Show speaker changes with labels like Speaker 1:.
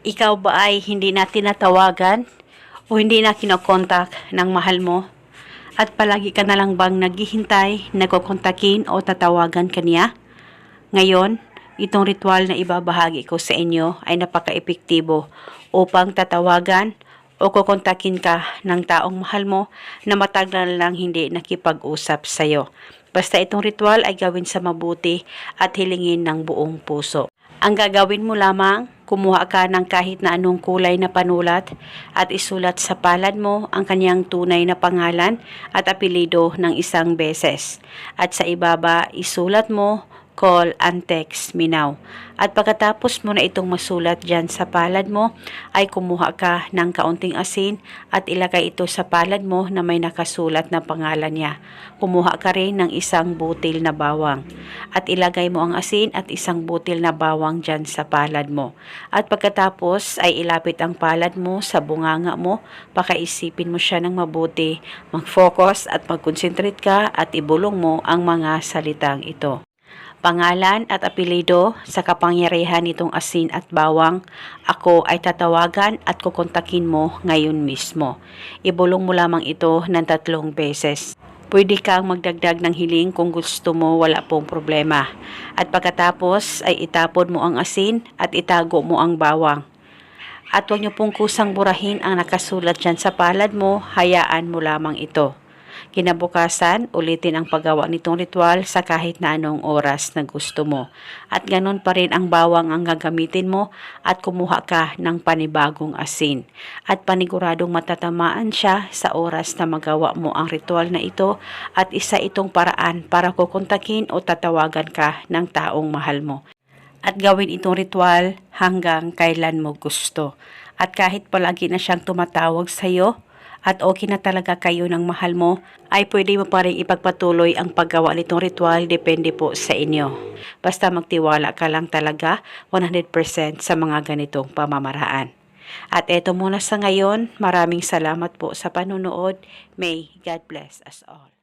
Speaker 1: Ikaw ba ay hindi na tinatawagan o hindi na kinokontak ng mahal mo? At palagi ka na lang bang naghihintay, nagkokontakin o tatawagan kaniya? Ngayon, itong ritual na ibabahagi ko sa inyo ay napaka-epektibo upang tatawagan o kukontakin ka ng taong mahal mo na matagal lang hindi nakipag-usap sa iyo. Basta itong ritual ay gawin sa mabuti at hilingin ng buong puso. Ang gagawin mo lamang, kumuha ka ng kahit na anong kulay na panulat at isulat sa palad mo ang kanyang tunay na pangalan at apelido ng isang beses. At sa ibaba, isulat mo, call and text me now. At pagkatapos mo na itong masulat dyan sa palad mo, ay kumuha ka ng kaunting asin at ilagay ito sa palad mo na may nakasulat na pangalan niya. Kumuha ka rin ng isang butil na bawang at ilagay mo ang asin at isang butil na bawang dyan sa palad mo. At pagkatapos ay ilapit ang palad mo sa bunganga mo, pakaisipin mo siya ng mabuti, mag-focus at mag-concentrate ka at ibulong mo ang mga salitang ito. Pangalan at apelido sa kapangyarihan nitong asin at bawang, ako ay tatawagan at kukontakin mo ngayon mismo. Ibulong mo lamang ito ng 3 beses. Pwede kang magdagdag ng hiling kung gusto mo, wala pong problema. At pagkatapos ay itapon mo ang asin at itago mo ang bawang. At huwag niyo pong kusang burahin ang nakasulat dyan sa palad mo, hayaan mo lamang ito. Kinabukasan, ulitin ang paggawa nitong ritual sa kahit na anong oras na gusto mo. At ganun pa rin ang bawang ang gagamitin mo at kumuha ka ng panibagong asin. At paniguradong matatamaan siya sa oras na magawa mo ang ritual na ito at isa itong paraan para kukontakin o tatawagan ka ng taong mahal mo. At gawin itong ritual hanggang kailan mo gusto. At kahit palagi na siyang tumatawag sa iyo, at okay na talaga kayo ng mahal mo, ay pwede mo pa rin ipagpatuloy ang paggawa nitong ritual, depende po sa inyo. Basta magtiwala ka lang talaga 100% sa mga ganitong pamamaraan. At eto muna sa ngayon, maraming salamat po sa panunood. May God bless us all.